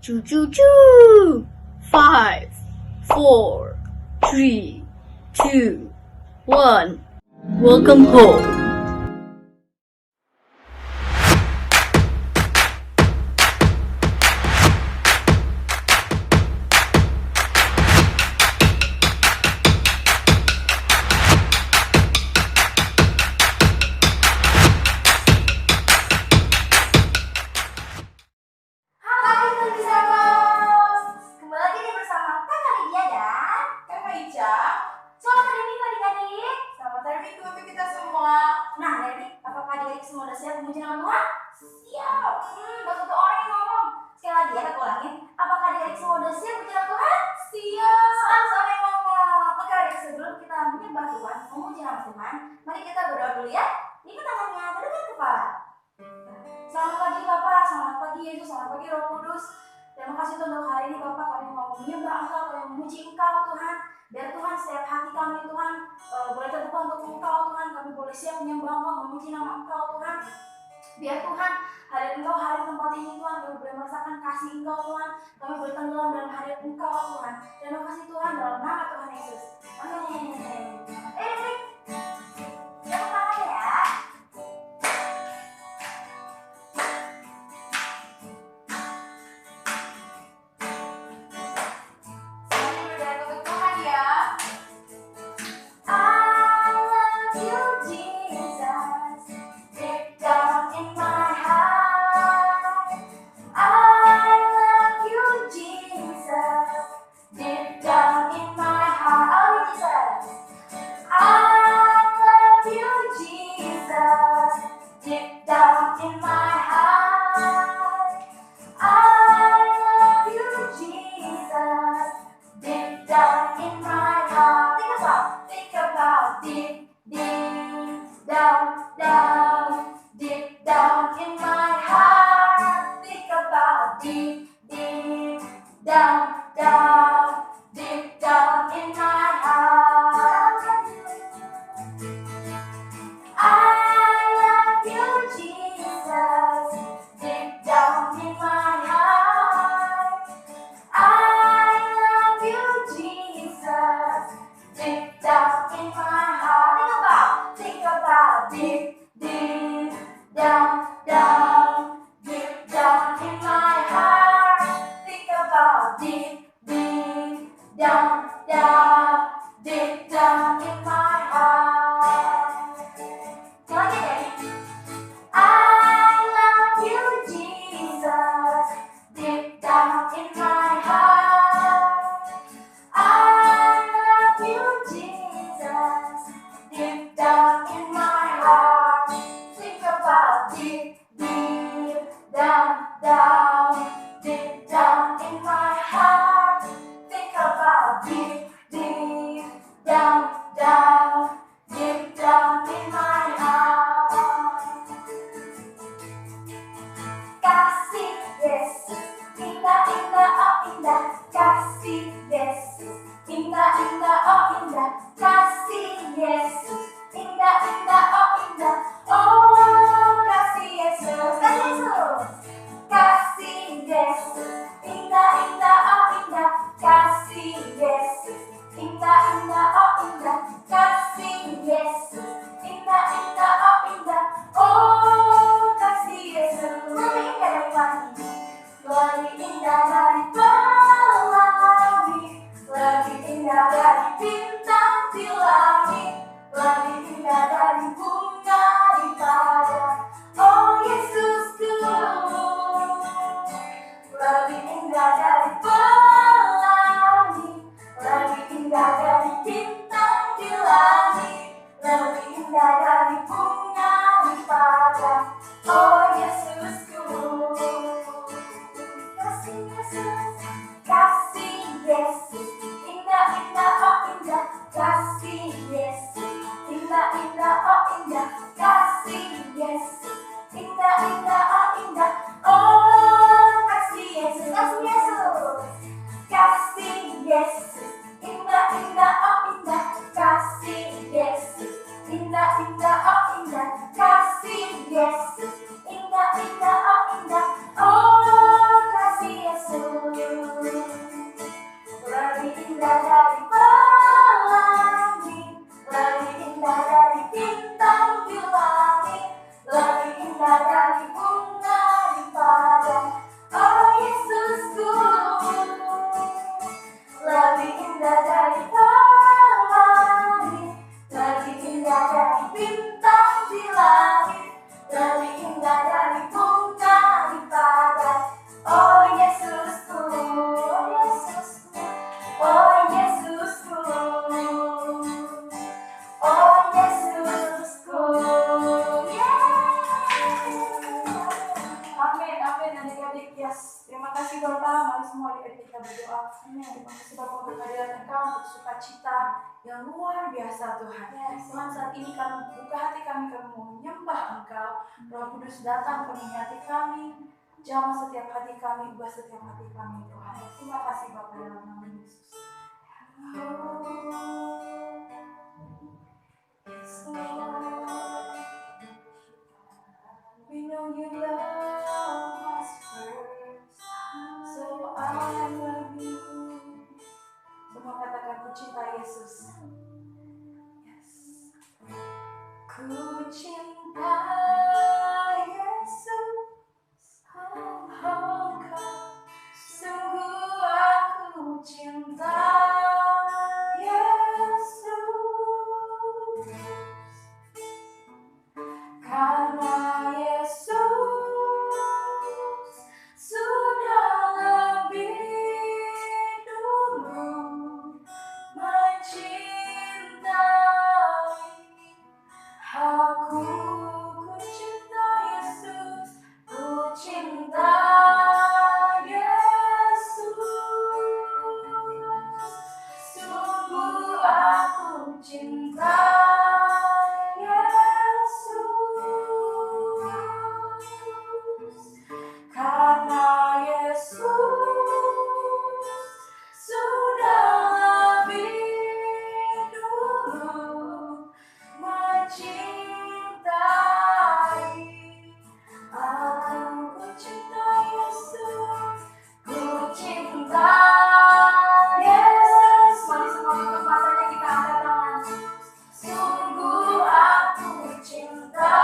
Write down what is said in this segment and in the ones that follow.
Choo choo choo! 5, 4, 3, 2, 1. Welcome home. Hai Tulisanos, kembali lagi nih bersama Kakak Lydia dan Kakak Ica, selamat hari Minggu adik-adik. selamat hari Minggu untuk kita semua. Nah adik-adik, apakah adik-adik semua udah siap memuji nama Tuhan? Siap. Baru satu orang yang ngomong. Sekali lagi ya, aku ulangin. Apakah adik-adik semua udah siap memuji nama Tuhan? Siap. Seorang yang ngomong. Oke adik, sebelum kita menyembah Tuhan, memuji nama Tuhan, mari kita berdoa dulu ya. Lipat tangannya, tundukkan kepala. Selamat pagi Bapak, selamat pagi Yesus, selamat pagi Roh Kudus. Terima kasih Tuhan untuk hari ini Bapak, kami mau menyembah Engkau, kami memuji Engkau Tuhan. Biar Tuhan setiap hati kami Tuhan boleh terbuka untuk Engkau Tuhan, kami boleh siap menyembah Engkau, memuji nama Engkau Tuhan. Biar Tuhan hari Engkau, hari tempat ini Tuhan, kami boleh merasakan kasih Engkau Tuhan, kami boleh tenggelam dalam hari Engkau Tuhan. Terima kasih Tuhan dalam nama Tuhan Yesus. Amin. Tepuk tangan ya. Semuanya berdoa untuk Tuhan ya. I love you, Jesus, deep down in my heart. I love you, Jesus, deep down in my heart. Oh, Jesus. I love you, Jesus, deep down in my heart. I love you, Jesus, deep down in my heart. Think about deep, deep down, deep down in my heart. Think about deep, deep down, deep down in my heart. I love you, Jesus, deep down in my heart. I love you, Jesus, deep down in my heart. Think about deep, deep down, deep down in my heart. Think about deep, deep down, deep down in my heart. Lagi deh. I love you, Jesus, deep down in my heart. I love you, Jesus, deep down in my heart. Think about deep, deep down, deep down in my heart. Think about deep, deep down, deep down in my heart. Kasih Yesus, indah indah oh indah, kasih Yesus, indah indah oh indah, kasih Yesus, indah indah oh indah, oh kasih Yesus, kasih Yesus, indah indah oh indah, kasih Yesus, indah indah oh indah, kasih Yesus, indah indah oh indah, oh kasih Yesus. Lebih indah dari pelangi, lebih indah dari bintang di langit, lebih indah dari bunga di padang. Oh Yesusku, lebih indah dari pelangi, lebih indah dari bintang di langit, lebih indah dari bunga di padang. Oh Yesusku, kasih Yesus, kasih Yesus, indah indah oh indah, kasih Yesus, indah indah oh indah, kasih Yesus, indah indah oh indah, oh kasih Yesus, kasih Yesus, indah indah oh indah, kasih Yesus, indah indah oh indah, kasih Yesus, indah indah oh indah, oh kasih Yesus. kasih Bapak, mari semua adik-adik kita berdoa. Amin. Terima kasih Bapak untuk kehadiran Engkau, untuk sukacita yang luar biasa Tuhan. Tuhan, saat ini kami buka hati kami mau menyembah Engkau. Roh Kudus datang penuhi hati kami, jamah setiap hati kami, ubah setiap hati kami Tuhan. Terima kasih Bapak dalam nama Yesus. Yes, Lord. We know you love us first, so I love you. Semua katakan ku cinta Yesus. Yes. Ku cinta Yesus, oh Engkau. Sungguh aku cinta Yesus. Karena Yesus sudah lebih dulu mencintai aku. Ku cinta Yesus, ku cinta Yesus. Sungguh aku cinta karena Yesus sudah lebih dulu mencintai aku. Ku cinta Yesus, ku cinta Yesus. Mari semua tutup matanya, kita angkat tangan. Sungguh aku cinta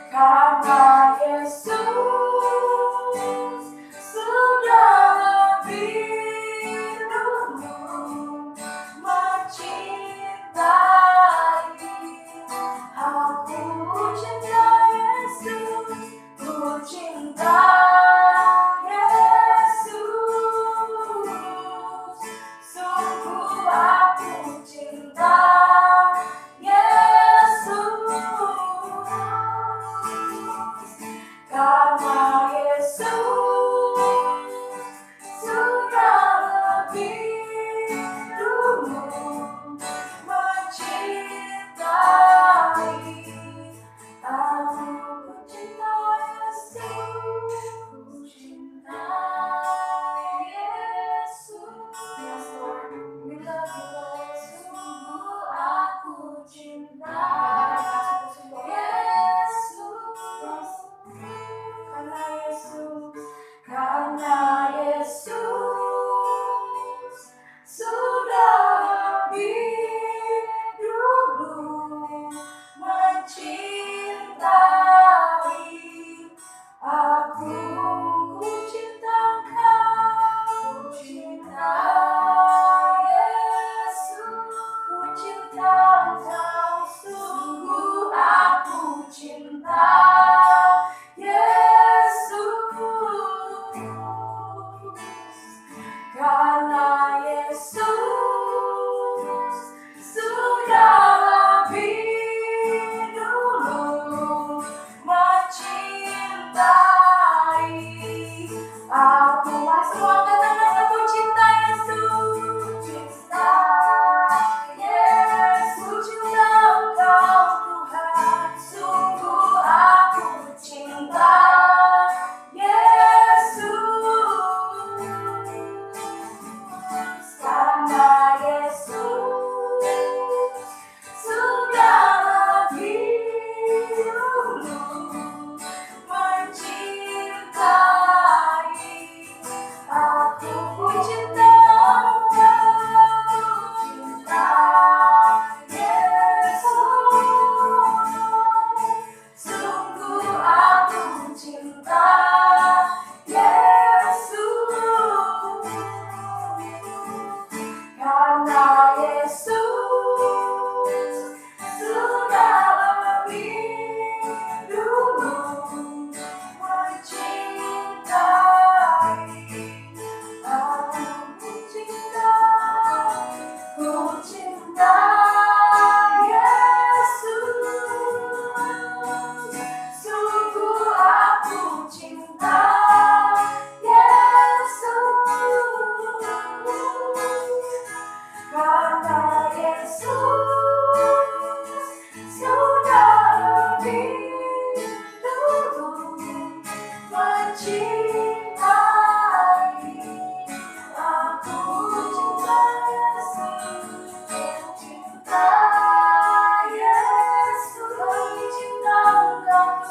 karena Yesus sudah lebih dulu mencintai aku. Ku cinta Yesus, ku cinta Yesus. Sungguh aku cinta karena Yesus sudah lebih dulu mencintai aku. Ku cinta Yesus, ku cinta Yesus. Yes Lord, we love you Lord. Sungguh aku cinta Yesus. Karena Yesus sudah lebih dulu mencintai aku. Ku cinta Kau, ku cinta Yesus. Ku cinta Kau, sungguh aku cinta karena Yesus sudah lebih dulu mencintai aku. Mari semua katakan aku cinta Yesus, cinta Yesus, cinta Engkau Tuhan. Sungguh aku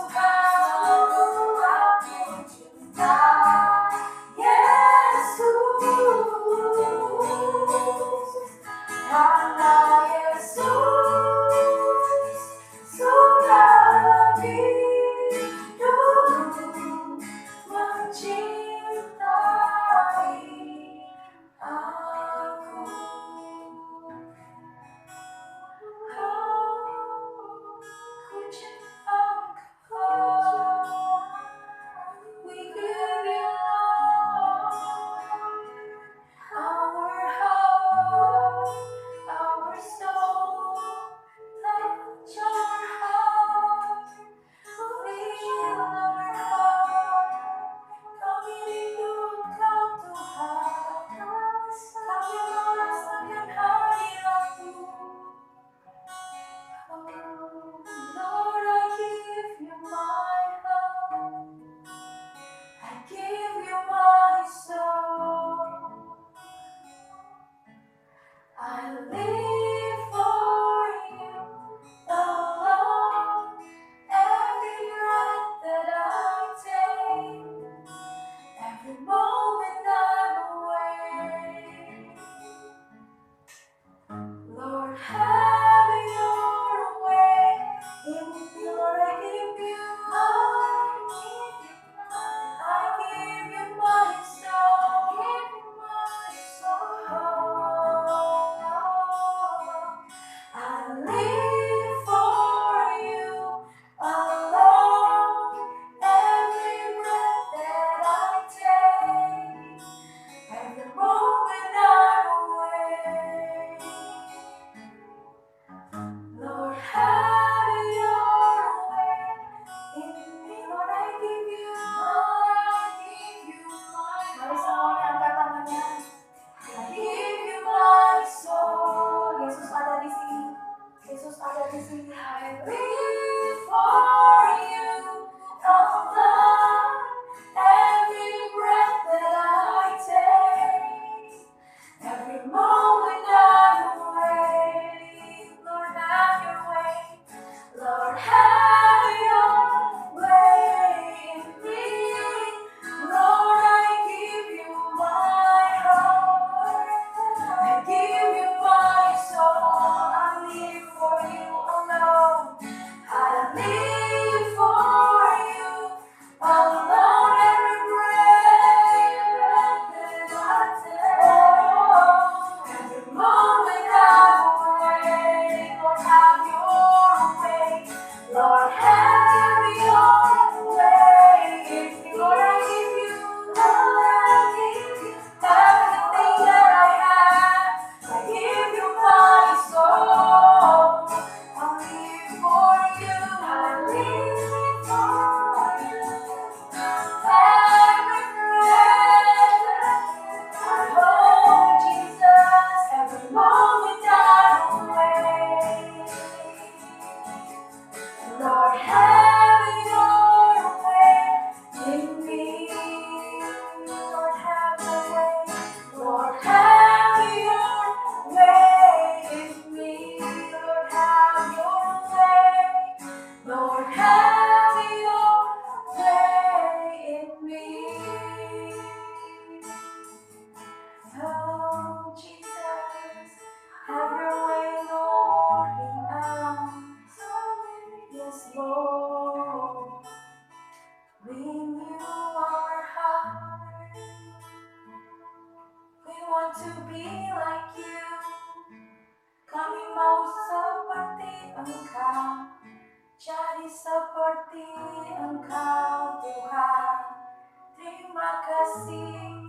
selalu aku cinta Yesus, karena Yesus sudah lebih dulu mencintai aku. Aku cinta Engkau. We give you our heart, our soul. Touch our heart, feel our heart. Kami rindu Engkau Tuhan. Kami mau rasakan hadirat-Mu. Lord, I give you my heart. I give you my soul. I live for you alone. Every breath that I take, every moment I'm awake. Lord, have your way in me. Lord, I give you my soul. I live for you alone. Every breath that I take, every moment I'm awake. Lord, have your way in me. Lord, I give you mari semuanya angkat tangannya. I give you my soul. Yesus ada di sini. Yesus ada di sini. I live for you, oh Lord. Every breath that I take, every moment I'm awake. Lord, have your way. Lord, have your way in me. Lord, I give you my heart. I give you my soul. I live for you alone. I live for you alone. Every breath that I take, every moment I'm awake. Lord, have your way. Lord, have your way in me. Lord, I give you everything that I have. I give you my soul. I live for you. I live for you. Every breath, oh Jesus, every moment I'm awake. Lord, have your way in me. Lord, have your way. Lord, have your way in me. Lord, have your way. Lord, have your way in me. Oh, Jesus, have your way, Lord, in us. Yes, Lord, renew our heart. We want to be like you. Kami mau seperti Engkau, jadi seperti Engkau, Tuhan. Terima kasih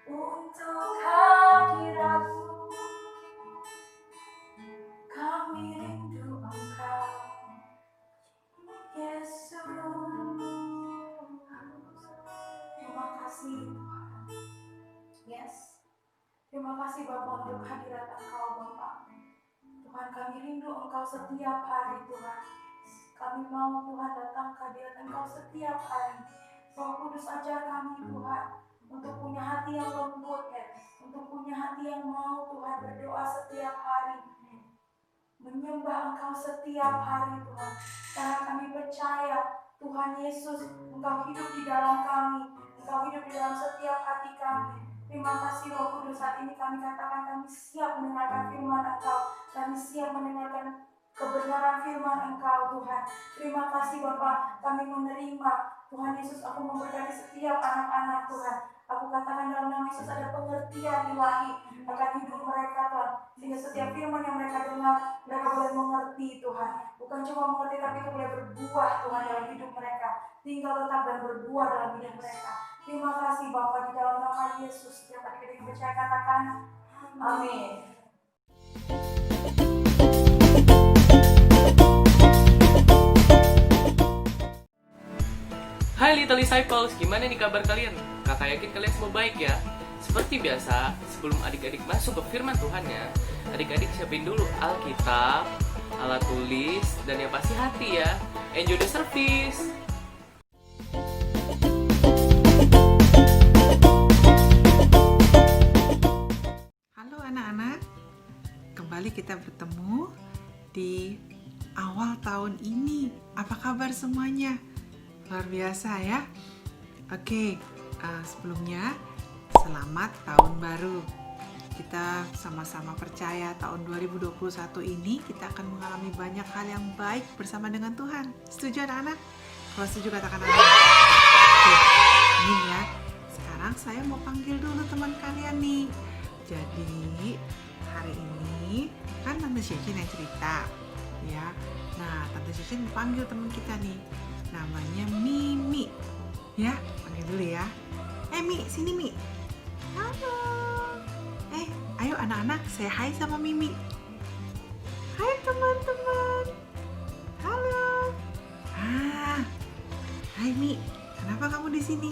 untuk hadirat-Mu. Kami rindu Engkau, Yesus. Terima kasih Tuhan. Yes. Terima kasih Bapa untuk hadirat Engkau Bapa. Tuhan, kami rindu Engkau setiap hari Tuhan. Kami mau Tuhan datang ke hadirat Engkau setiap hari. Roh Kudus ajar kami Tuhan untuk punya hati yang lembut ya, untuk punya hati yang mau Tuhan berdoa setiap hari, menyembah Engkau setiap hari Tuhan. Karena kami percaya Tuhan Yesus, Engkau hidup di dalam kami, Engkau hidup di dalam setiap hati kami. Terima kasih Roh Kudus, saat ini kami katakan kami siap mendengarkan firman Engkau, kami siap mendengarkan kebenaran firman Engkau Tuhan. Terima kasih Bapa, kami menerima Tuhan Yesus. Aku memberkati setiap anak-anak Tuhan. Aku katakan dalam nama Yesus ada pengertian ilahi akan hidup mereka Tuhan, sehingga setiap firman yang mereka dengar mereka boleh mengerti Tuhan. Bukan cuma mengerti tapi itu boleh berbuah Tuhan dalam hidup mereka, tinggal tetap dan berbuah dalam hidup mereka. Terima kasih Bapa, di dalam nama Yesus. Setiap adik-adik percaya katakan amin. Hai Little Disciples, gimana nih kabar kalian? Kakak yakin kalian semua baik ya? Seperti biasa, sebelum adik-adik masuk ke firman Tuhannya, adik-adik siapin dulu Alkitab, alat tulis, dan yang pasti hati ya. Enjoy the service! Halo anak-anak, kembali kita bertemu di awal tahun ini. Apa kabar semuanya? Luar biasa ya. Oke, sebelumnya selamat tahun baru. Kita sama-sama percaya tahun 2021 ini kita akan mengalami banyak hal yang baik bersama dengan Tuhan. Setuju anak-anak? Kalau setuju katakan amin. Oke, ini ya. Sekarang saya mau panggil dulu teman kalian nih. Jadi hari ini kan Tante Cecin yang cerita ya. Nah, Tante Cecin mau panggil teman kita nih. Namanya Mimi. Ya, panggil dulu ya. Mi, sini Mi. Halo. Ayo anak-anak, say hi sama Mimi. Hai teman-teman. Halo. Hai Mi. Kenapa kamu di sini?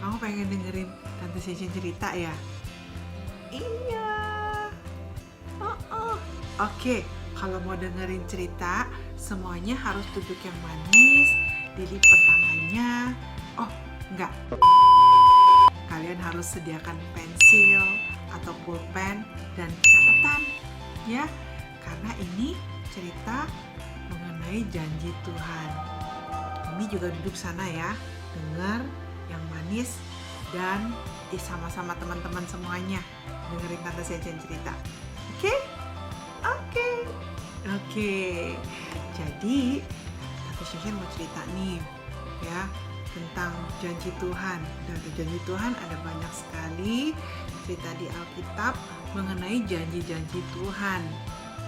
Kamu pengen dengerin Tante Cecin cerita ya? Iya. Oke, kalau mau dengerin cerita, semuanya harus duduk yang manis, dilipat tangannya. Oh, enggak. Kalian harus sediakan pensil atau pulpen dan catatan, ya. Karena ini cerita mengenai janji Tuhan. Ini juga duduk sana ya, dengar yang manis dan sama-sama teman-teman semuanya dengerin Tante Cecin cerita. Oke? Jadi Tante Cecin mau cerita nih ya tentang janji Tuhan. Dan janji Tuhan ada banyak sekali cerita di Alkitab mengenai janji-janji Tuhan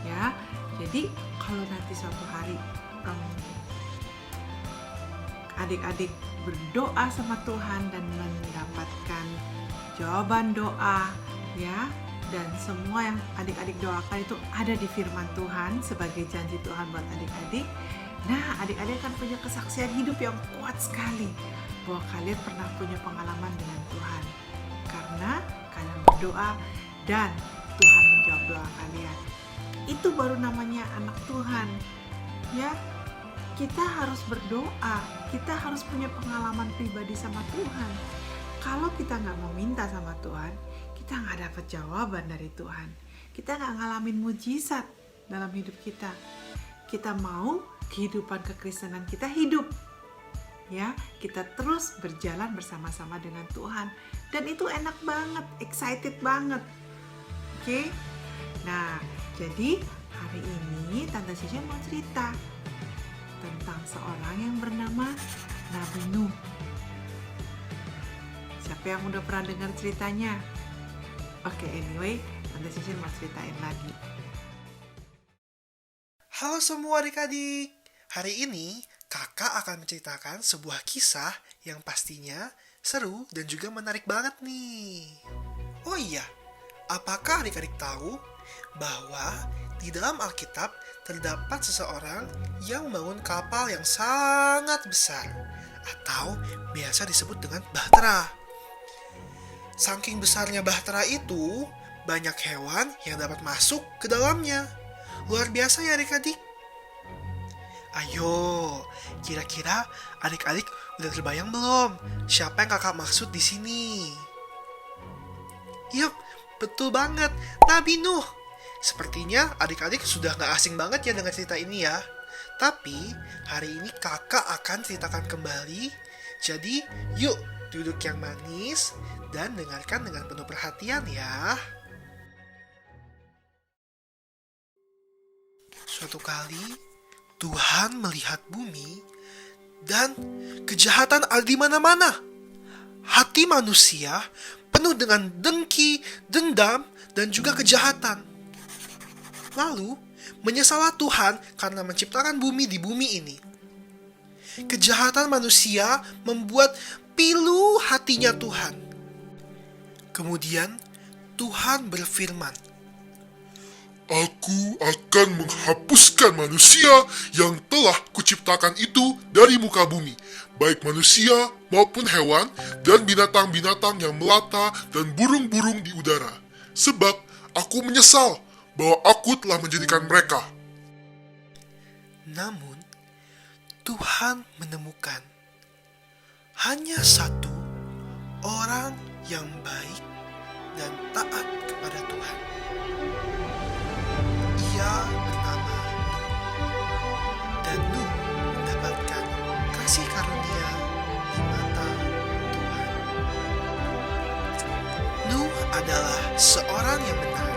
ya. Jadi kalau nanti suatu hari adik-adik berdoa sama Tuhan dan mendapatkan jawaban doa ya, dan semua yang adik-adik doakan itu ada di firman Tuhan sebagai janji Tuhan buat adik-adik. Nah, adik-adik akan punya kesaksian hidup yang kuat sekali bahwa kalian pernah punya pengalaman dengan Tuhan karena kalian berdoa dan Tuhan menjawab doa kalian. Itu baru namanya anak Tuhan ya. Kita harus berdoa, kita harus punya pengalaman pribadi sama Tuhan. Kalau kita nggak mau minta sama Tuhan, kita nggak dapat jawaban dari Tuhan. Kita nggak ngalamin mujizat dalam hidup kita. Kita mau kehidupan kekristenan kita hidup, ya. Kita terus berjalan bersama-sama dengan Tuhan, dan itu enak banget, excited banget. Oke? Nah, jadi hari ini Tante Cecin mau cerita tentang seorang yang bernama Nabi Nuh. Siapa yang udah pernah dengar ceritanya? Oke, anyway, Tante Cecin mau ceritain lagi. Halo semua adik-adik. Hari ini kakak akan menceritakan sebuah kisah yang pastinya seru dan juga menarik banget nih. Oh iya, apakah adik-adik tahu bahwa di dalam Alkitab terdapat seseorang yang membangun kapal yang sangat besar atau biasa disebut dengan bahtera. Saking besarnya bahtera itu, banyak hewan yang dapat masuk ke dalamnya. Luar biasa ya adik-adik. Ayo, kira-kira adik-adik udah terbayang belum siapa yang kakak maksud di sini? Yup, betul banget, Nabi Nuh. Sepertinya adik-adik sudah gak asing banget ya dengan cerita ini ya. Tapi hari ini kakak akan ceritakan kembali. Jadi yuk duduk yang manis dan dengarkan dengan penuh perhatian ya. Suatu kali Tuhan melihat bumi dan kejahatan ada di mana-mana. Hati manusia penuh dengan dengki, dendam, dan juga kejahatan. Lalu menyesallah Tuhan karena menciptakan bumi di bumi ini. Kejahatan manusia membuat pilu hatinya Tuhan. Kemudian Tuhan berfirman, Aku akan menghapuskan manusia yang telah kuciptakan itu dari muka bumi, baik manusia maupun hewan dan binatang-binatang yang melata dan burung-burung di udara. Sebab aku menyesal bahwa aku telah menjadikan mereka. namun Tuhan menemukan hanya satu orang yang baik dan taat kepada Tuhan. Ia bernama Nuh. Dan Nuh mendapatkan kasih karunia di mata Tuhan. Nuh adalah seorang yang benar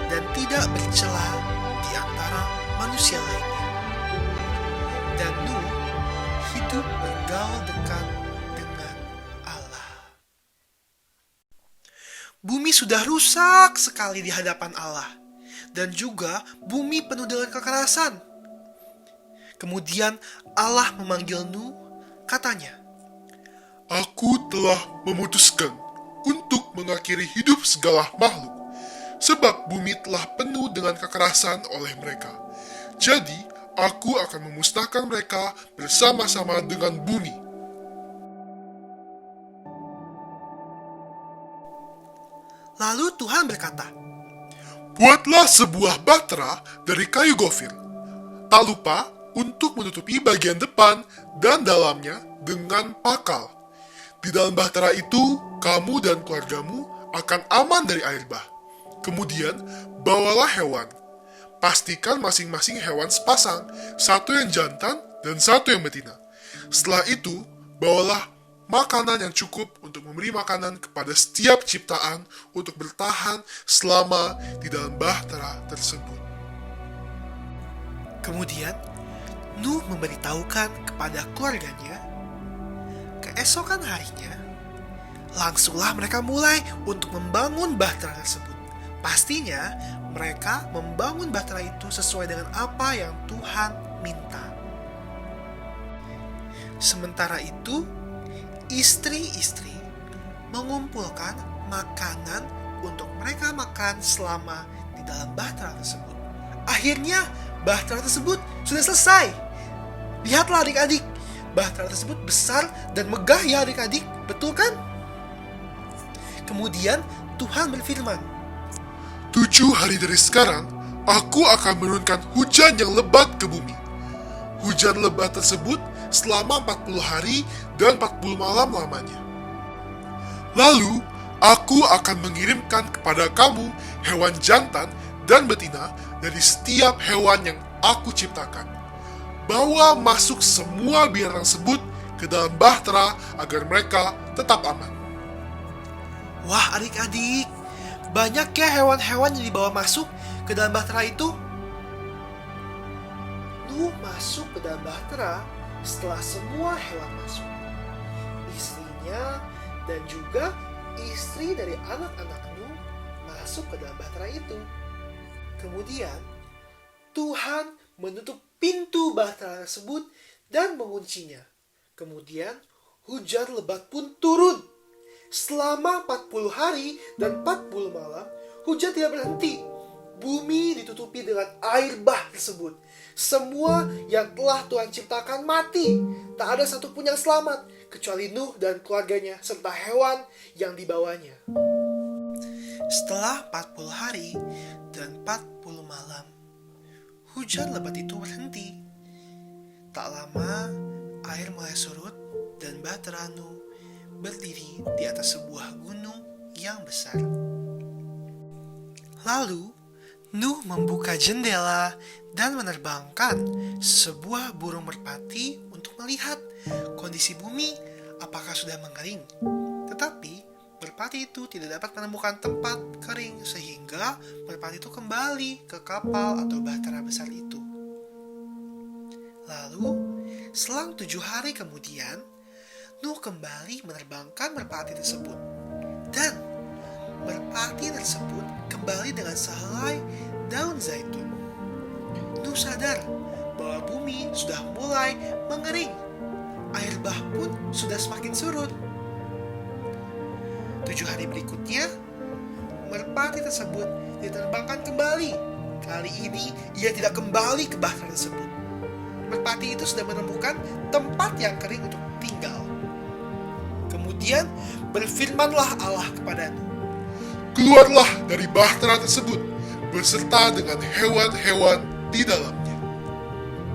dan tidak bercela di antara manusia lainnya. Dan Nuh hidup bergaul dekat dengan Allah. Bumi sudah rusak sekali di hadapan Allah. Dan juga bumi penuh dengan kekerasan. Kemudian Allah memanggil Nuh, katanya, Aku telah memutuskan untuk mengakhiri hidup segala makhluk, sebab bumi telah penuh dengan kekerasan oleh mereka. Jadi, aku akan memusnahkan mereka bersama-sama dengan bumi. Lalu Tuhan berkata, Buatlah sebuah bahtera dari kayu gofir. Tak lupa untuk menutupi bagian depan dan dalamnya dengan pakal. Di dalam bahtera itu, kamu dan keluargamu akan aman dari air bah. Kemudian, bawalah hewan. Pastikan masing-masing hewan sepasang, satu yang jantan dan satu yang betina. Setelah itu, bawalah makanan yang cukup untuk memberi makanan kepada setiap ciptaan untuk bertahan selama di dalam bahtera tersebut. kemudian Nuh memberitahukan kepada keluarganya. Keesokan harinya, langsunglah mereka mulai untuk membangun bahtera tersebut. Pastinya mereka membangun bahtera itu sesuai dengan apa yang Tuhan minta. Sementara itu, istri-istri mengumpulkan makanan untuk mereka makan selama di dalam bahtera tersebut. Akhirnya, bahtera tersebut sudah selesai. Lihatlah adik-adik, bahtera tersebut besar dan megah ya adik-adik, betul kan? Kemudian Tuhan berfirman, 7 hari dari sekarang, aku akan menurunkan hujan yang lebat ke bumi. Hujan lebat tersebut selama 40 hari dan 40 malam lamanya. Lalu, aku akan mengirimkan kepada kamu hewan jantan dan betina dari setiap hewan yang aku ciptakan. Bawa masuk semua binatang tersebut ke dalam bahtera agar mereka tetap aman. wah adik-adik, banyak ya hewan-hewan yang dibawa masuk ke dalam bahtera itu. Nuh masuk ke dalam bahtera setelah semua hewan masuk. Istrinya dan juga istri dari anak-anak Nuh masuk ke dalam bahtera itu. Kemudian Tuhan menutup pintu bahtera tersebut dan menguncinya. Kemudian hujan lebat pun turun. Selama 40 hari dan 40 malam, hujan tidak berhenti. Bumi ditutupi dengan air bah tersebut. Semua yang telah Tuhan ciptakan mati. Tak ada satupun yang selamat, kecuali Nuh dan keluarganya serta hewan yang dibawanya. Setelah 40 hari dan 40 malam, hujan lebat itu berhenti. Tak lama, air mulai surut dan bahtera Nuh berdiri di atas sebuah gunung yang besar. Lalu, Nuh membuka jendela dan menerbangkan sebuah burung merpati untuk melihat kondisi bumi apakah sudah mengering. Tetapi merpati itu tidak dapat menemukan tempat kering sehingga merpati itu kembali ke kapal atau bahtera besar itu. Lalu, selang 7 hari kemudian, Nuh kembali menerbangkan merpati tersebut. Dan merpati tersebut kembali dengan sehelai daun zaitun. Nuh sadar bahwa bumi sudah mulai mengering. Air bah pun sudah semakin surut. 7 hari berikutnya, merpati tersebut diterbangkan kembali. Kali ini, ia tidak kembali ke bahtera tersebut. Merpati itu sudah menemukan tempat yang kering untuk tinggal. Kemudian, berfirmanlah Allah kepada Nuh. Keluarlah dari bahtera tersebut beserta dengan hewan-hewan di dalamnya.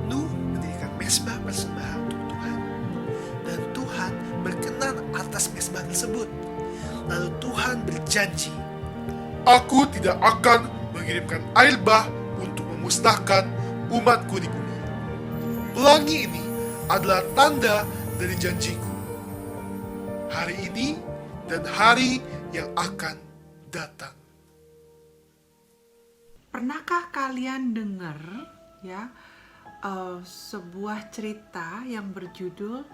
Nuh mendirikan mezbah persembahan untuk Tuhan. Dan Tuhan berkenan atas mezbah tersebut. Lalu Tuhan berjanji, Aku tidak akan mengirimkan air bah untuk memusnahkan umatku di bumi. Pelangi ini adalah tanda dari janjiku. Hari ini dan hari yang akan datang. Pernahkah kalian dengar ya sebuah cerita yang berjudul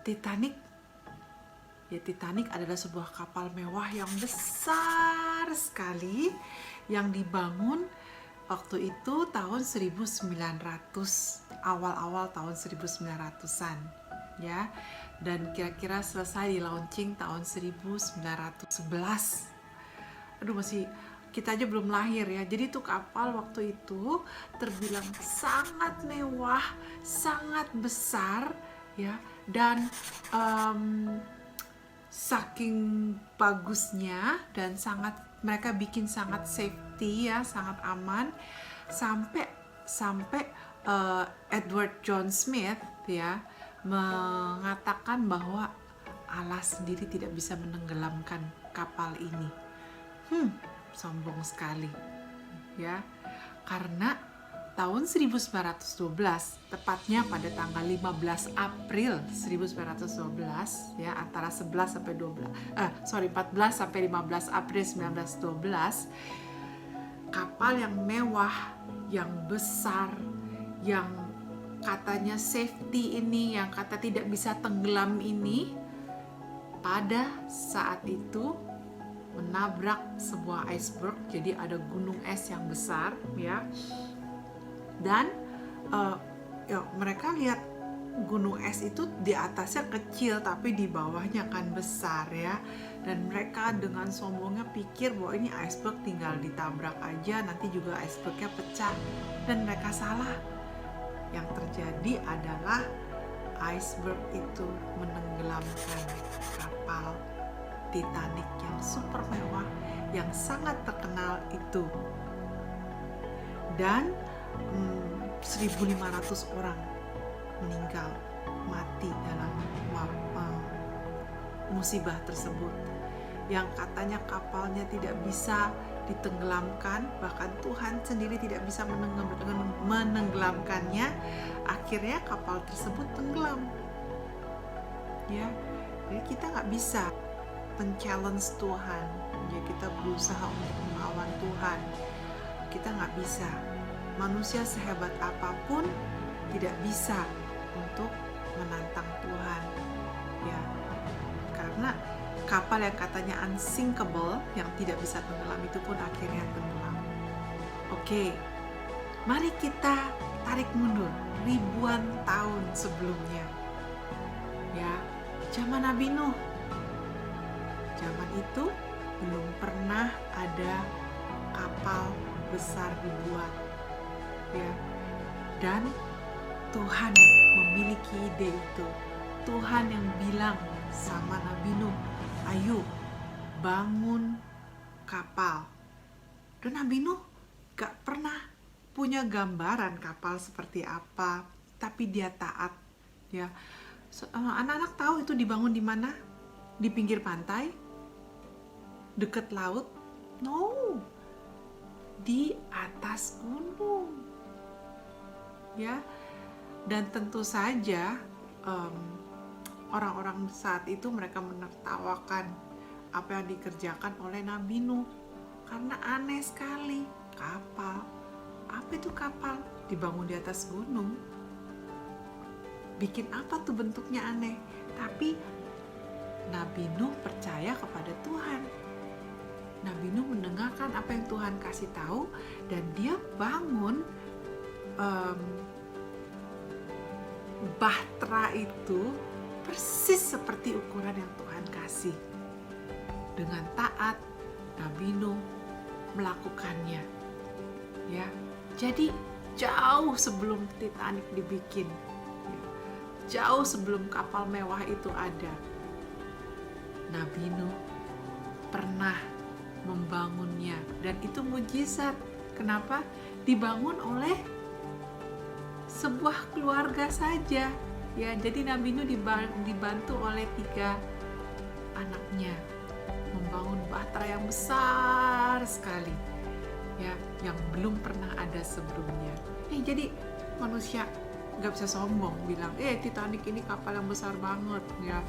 Titanic? Ya, Titanic adalah sebuah kapal mewah yang besar sekali yang dibangun waktu itu tahun 1900, awal-awal tahun 1900-an ya. Dan kira-kira selesai di launching tahun 1911. Aduh, masih kita aja belum lahir ya. Jadi tuh kapal waktu itu terbilang sangat mewah, sangat besar ya, dan saking bagusnya dan sangat mereka bikin sangat safety ya, sangat aman sampai Edward John Smith ya mengatakan bahwa Allah sendiri tidak bisa menenggelamkan kapal ini. Sombong sekali ya, karena tahun 1912, tepatnya pada tanggal 15 April 1912 ya, antara 14 sampai 15 April 1912, kapal yang mewah, yang besar, yang katanya safety ini, yang kata tidak bisa tenggelam ini, pada saat itu menabrak sebuah iceberg. Jadi ada gunung es yang besar ya, dan mereka lihat gunung es itu di atasnya kecil tapi di bawahnya kan besar ya, dan mereka dengan sombongnya pikir bahwa ini iceberg tinggal ditabrak aja nanti juga icebergnya pecah, dan mereka salah. Yang terjadi adalah iceberg itu menenggelamkan kapal Titanic yang super mewah, yang sangat terkenal itu. Dan 1.500 orang meninggal, mati dalam musibah tersebut, yang katanya kapalnya tidak bisa ditenggelamkan, bahkan Tuhan sendiri tidak bisa menenggelamkannya. Akhirnya kapal tersebut tenggelam ya. Jadi kita nggak bisa men-challenge Tuhan ya, kita berusaha untuk melawan Tuhan, kita nggak bisa. Manusia sehebat apapun tidak bisa untuk menantang Tuhan ya, karena kapal yang katanya unsinkable, yang tidak bisa tenggelam, itu pun akhirnya tenggelam. Oke, mari kita tarik mundur ribuan tahun sebelumnya ya, zaman Nabi Nuh. Zaman itu belum pernah ada kapal besar dibuat ya, dan Tuhan yang memiliki ide itu. Tuhan yang bilang sama Nabi Nuh, ayo bangun kapal. Dan Nabi Nuh gak pernah punya gambaran kapal seperti apa, tapi dia taat ya. Anak-anak tahu itu dibangun di mana? Di pinggir pantai? Dekat laut? No. di atas gunung. Ya, dan tentu saja orang-orang saat itu mereka menertawakan apa yang dikerjakan oleh Nabi Nuh karena aneh sekali. Kapal, apa itu kapal? Dibangun di atas gunung. Bikin apa tuh bentuknya aneh? Tapi Nabi Nuh percaya kepada Tuhan. Nabi Nuh mendengarkan apa yang Tuhan kasih tahu dan dia bangun bahtera itu persis seperti ukuran yang Tuhan kasih. Dengan taat, Nabi Nuh melakukannya. Ya, jadi jauh sebelum Titanic dibikin, jauh sebelum kapal mewah itu ada, Nabi Nuh pernah membangunnya, dan itu mujizat. Kenapa? Dibangun oleh sebuah keluarga saja. Ya, jadi Nabi Nuh dibantu oleh 3 anaknya membangun bahtera yang besar sekali, ya, yang belum pernah ada sebelumnya. Jadi manusia nggak bisa sombong bilang, Titanic ini kapal yang besar banget. Ya,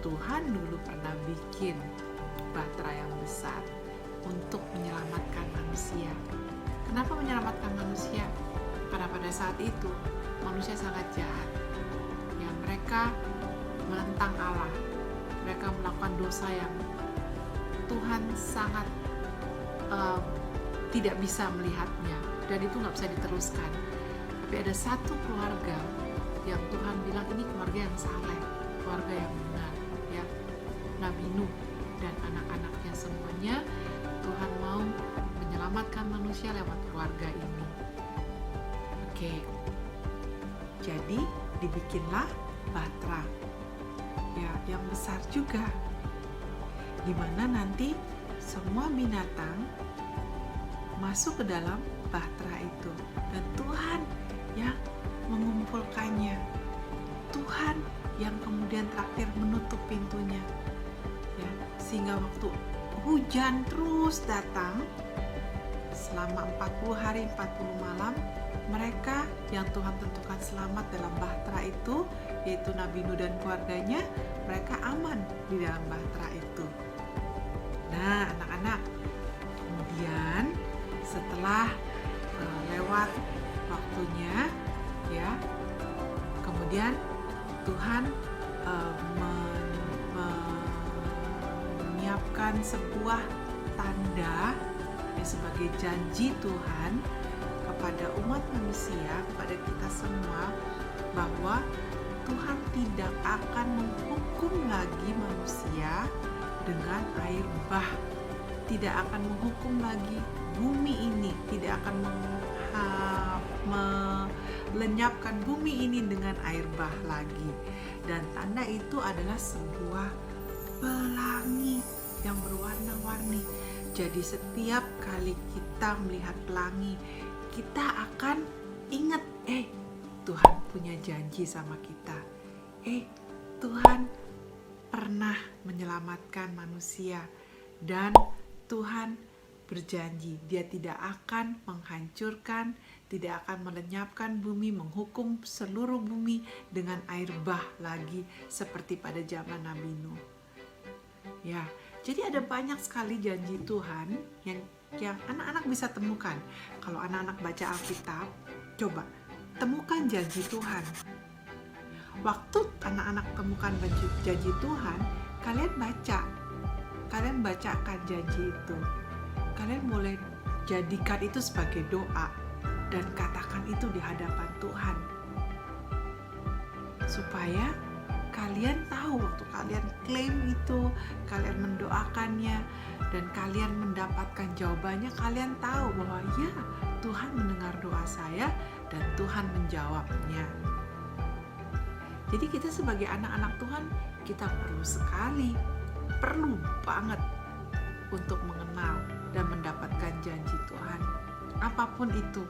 Tuhan dulu pernah bikin bahtera yang besar untuk menyelamatkan manusia. Kenapa menyelamatkan manusia? Karena pada saat itu manusia sangat jahat. Ya, mereka menentang Allah. Mereka melakukan dosa yang Tuhan sangat tidak bisa melihatnya, dan itu nggak bisa diteruskan. Tapi ada satu keluarga yang Tuhan bilang ini keluarga yang saleh, keluarga yang benar. Ya, Nabi Nuh dan anak-anaknya semuanya, Tuhan mau menyelamatkan manusia lewat keluarga ini. Oke, jadi dibikinlah bahtera, ya, yang besar juga, di mana nanti semua binatang masuk ke dalam bahtera itu, dan Tuhan yang mengumpulkannya. Tuhan yang kemudian terakhir menutup pintunya, ya, sehingga waktu hujan terus datang selama 40 hari 40 malam, mereka yang Tuhan tentukan selamat dalam bahtera itu, yaitu Nabi Nuh dan keluarganya, mereka aman di dalam bahtera itu. Nah, anak-anak, kemudian setelah lewat waktunya, ya, kemudian Tuhan menyiapkan sebuah tanda, ya, sebagai janji Tuhan kepada umat manusia, kepada kita semua, bahwa Tuhan tidak akan menghukum lagi manusia dengan air bah, tidak akan menghukum lagi bumi ini, tidak akan melenyapkan bumi ini dengan air bah lagi. Dan tanda itu adalah sebuah pelangi yang berwarna-warni. Jadi setiap kali kita melihat pelangi, kita akan ingat, Tuhan punya janji sama kita. Tuhan pernah menyelamatkan manusia, dan Tuhan berjanji Dia tidak akan menghancurkan, tidak akan melenyapkan bumi, menghukum seluruh bumi dengan air bah lagi seperti pada zaman Nabi Nuh. Ya, jadi ada banyak sekali janji Tuhan yang anak-anak bisa temukan. Kalau anak-anak baca Alkitab, coba temukan janji Tuhan. Waktu anak-anak temukan janji Tuhan, kalian bacakan janji itu. Kalian boleh jadikan itu sebagai doa dan katakan itu di hadapan Tuhan, supaya kalian tahu waktu kalian klaim itu, kalian mendoakannya, dan kalian mendapatkan jawabannya, kalian tahu bahwa ya, Tuhan mendengar doa saya dan Tuhan menjawabnya. Jadi kita sebagai anak-anak Tuhan, kita perlu banget untuk mengenal dan mendapatkan janji Tuhan, apapun itu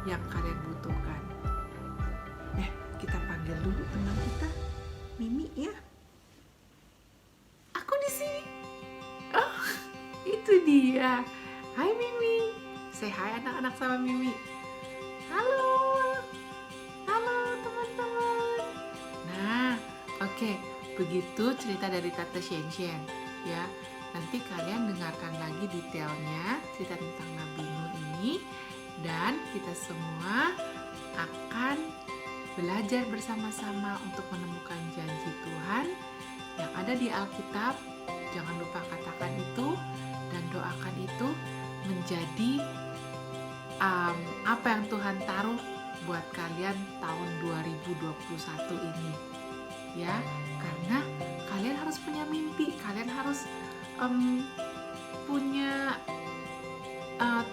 yang kalian butuhkan. Kita panggil dulu teman kita, Mimi, ya. Aku di sini. Oh, itu dia. Hai Mimi. say hi anak-anak sama Mimi. Halo. Halo teman-teman. Nah, oke, begitu cerita dari Tante Shen ya. Nanti kalian dengarkan lagi detailnya cerita tentang Nabi Nuh ini, dan kita semua akan belajar bersama-sama untuk menemukan janji Tuhan yang ada di Alkitab. Jangan lupa katakan itu dan doakan itu menjadi apa yang Tuhan taruh buat kalian tahun 2021 ini. Ya, karena kalian harus punya mimpi, kalian harus punya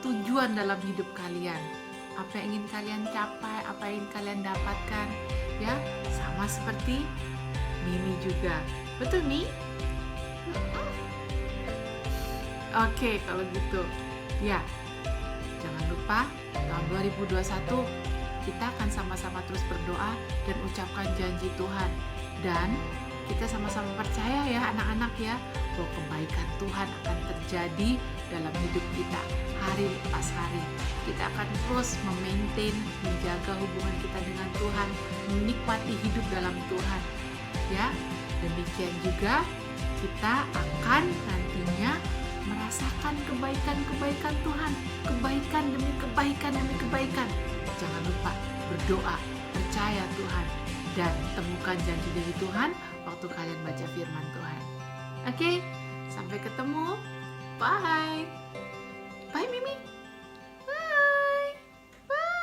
tujuan dalam hidup kalian. Apa yang ingin kalian capai, apa yang ingin kalian dapatkan, ya, sama seperti Mimi juga. Betul, Mi? Oke, kalau gitu. Ya, jangan lupa tahun 2021 kita akan sama-sama terus berdoa dan ucapkan janji Tuhan. Dan kita sama-sama percaya ya anak-anak ya, bahwa kebaikan Tuhan akan terjadi dalam hidup kita hari lepas hari. Kita akan terus menjaga hubungan kita dengan Tuhan, menikmati hidup dalam Tuhan. Ya, demikian juga kita akan nantinya merasakan kebaikan-kebaikan Tuhan, kebaikan demi kebaikan demi kebaikan. Jangan lupa berdoa, percaya Tuhan, dan temukan janji-janji Tuhan waktu kalian baca firman Tuhan. Oke, sampai ketemu. Bye. Bye Mimi. Bye. Bye.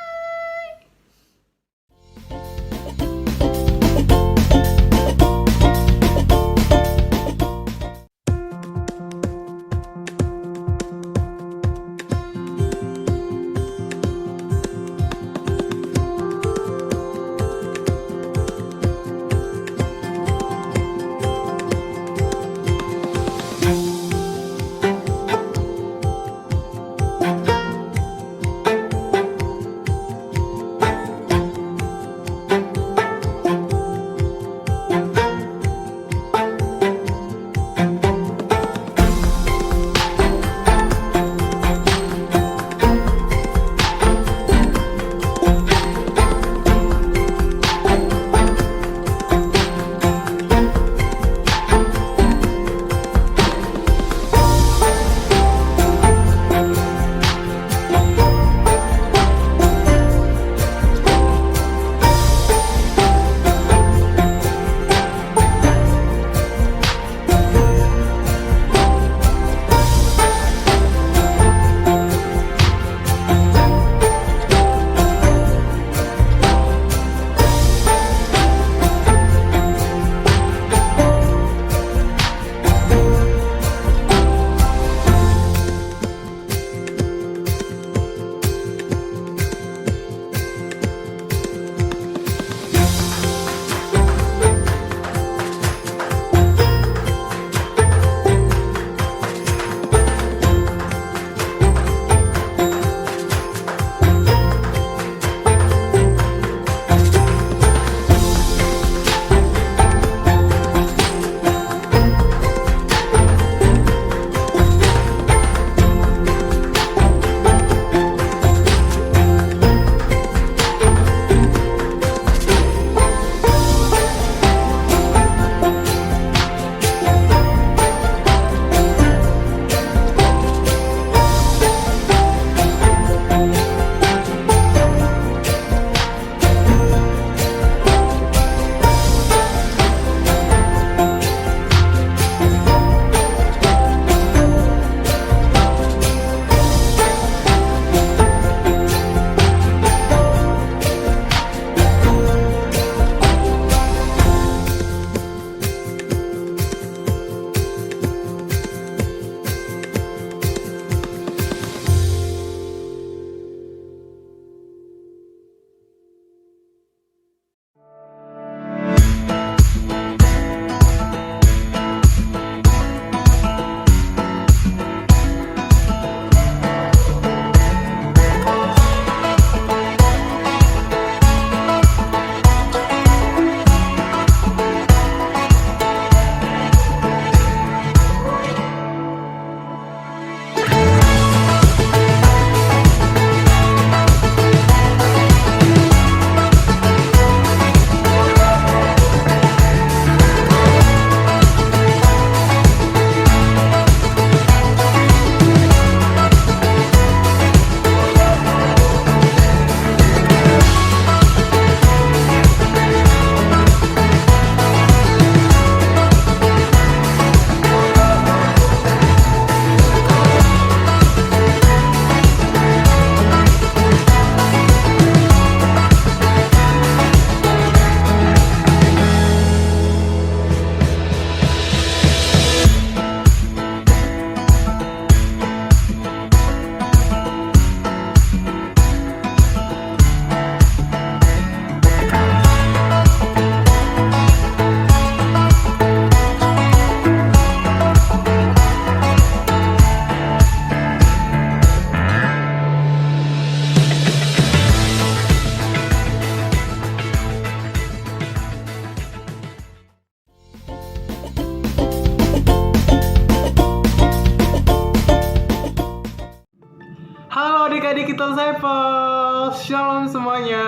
adik-adik kita Disciples, Shalom semuanya.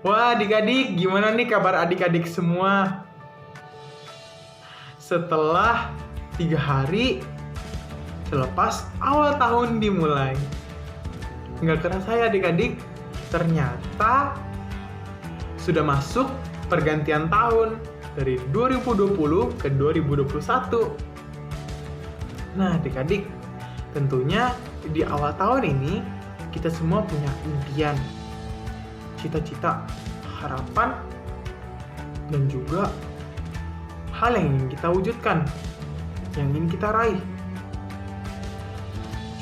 Wah adik-adik, gimana nih kabar adik-adik semua? Setelah 3 hari selepas awal tahun dimulai, nggak kerasa ya adik-adik, ternyata sudah masuk pergantian tahun dari 2020 ke 2021. Nah adik-adik, tentunya di awal tahun ini kita semua punya impian, cita-cita, harapan, dan juga hal yang ingin kita wujudkan, yang ingin kita raih.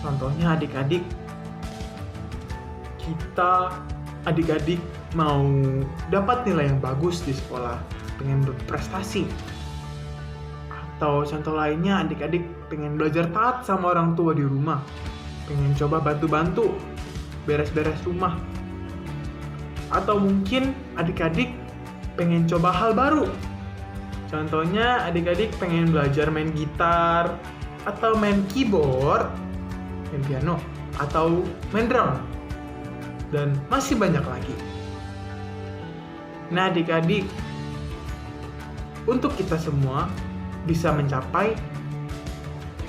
Contohnya adik-adik, kita adik-adik mau dapat nilai yang bagus di sekolah, pengen berprestasi. Atau contoh lainnya adik-adik pengen belajar taat sama orang tua di rumah, pengen coba bantu-bantu beres-beres rumah. Atau mungkin adik-adik pengen coba hal baru. Contohnya adik-adik pengen belajar main gitar, atau main keyboard, main piano, atau main drum, dan masih banyak lagi. Nah adik-adik, untuk kita semua bisa mencapai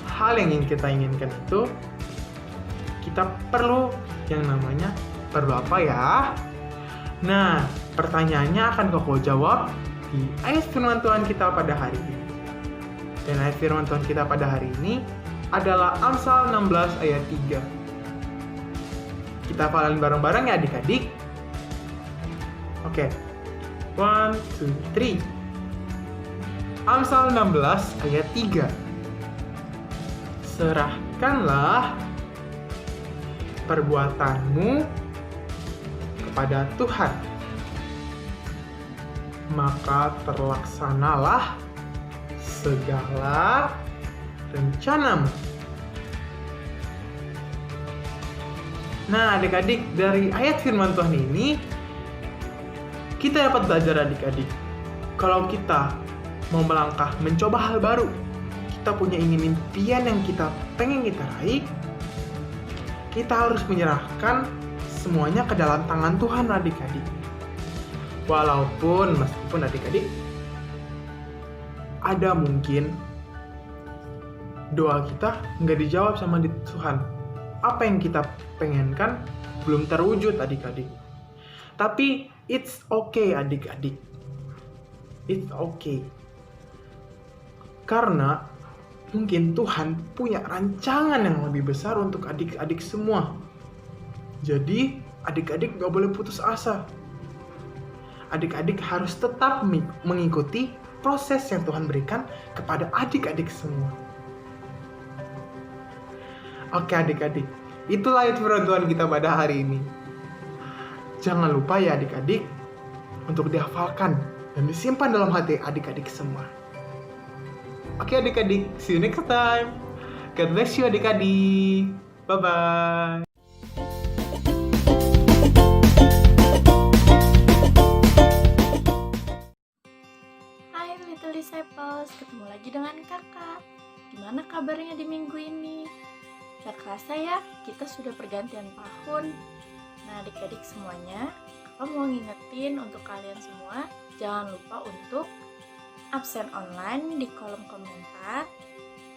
hal yang ingin kita inginkan itu, kita perlu yang namanya apa ya? Nah, pertanyaannya akan Koko jawab di ayat firman Tuhan kita pada hari ini. Dan ayat firman Tuhan kita pada hari ini adalah Amsal 16 ayat 3. Kita hafalin bareng-bareng ya adik-adik. Oke. 1, 2, 3. Amsal 16 ayat 3. Serahkanlah perbuatanmu kepada Tuhan, maka terlaksanalah segala rencanamu. Nah adik-adik, dari ayat firman Tuhan ini kita dapat belajar adik-adik, kalau kita mau melangkah mencoba hal baru, kita punya impian yang kita pengen kita raih, kita harus menyerahkan semuanya ke dalam tangan Tuhan adik-adik. Meskipun adik-adik ada mungkin doa kita nggak dijawab sama Tuhan, apa yang kita pengenkan belum terwujud adik-adik. Tapi it's okay adik-adik, it's okay. Karena mungkin Tuhan punya rancangan yang lebih besar untuk adik-adik semua. Jadi adik-adik gak boleh putus asa. Adik-adik harus tetap mengikuti proses yang Tuhan berikan kepada adik-adik semua. Oke adik-adik, itulah ayat firman Tuhan kita pada hari ini. Jangan lupa ya adik-adik untuk dihafalkan dan disimpan dalam hati adik-adik semua. Oke adik-adik, see you next time. God bless you adik-adik. Bye-bye. Hai Little Disciples, ketemu lagi dengan kakak. Gimana kabarnya di minggu ini? Gak kerasa ya, kita sudah pergantian tahun. Nah adik-adik semuanya, kakak mau ngingetin untuk kalian semua, jangan lupa untuk absen online di kolom komentar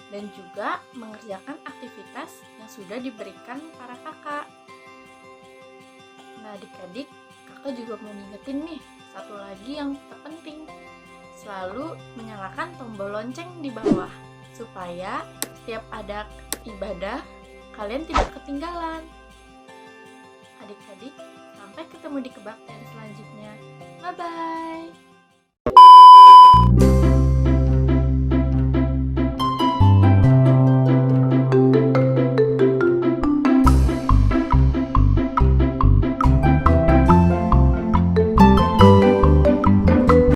dan juga mengerjakan aktivitas yang sudah diberikan para kakak. Nah adik-adik, kakak juga mau ngingetin nih satu lagi yang terpenting, selalu menyalakan tombol lonceng di bawah supaya setiap ada ibadah kalian tidak ketinggalan. Adik-adik, sampai ketemu di kebaktian selanjutnya. Bye-bye.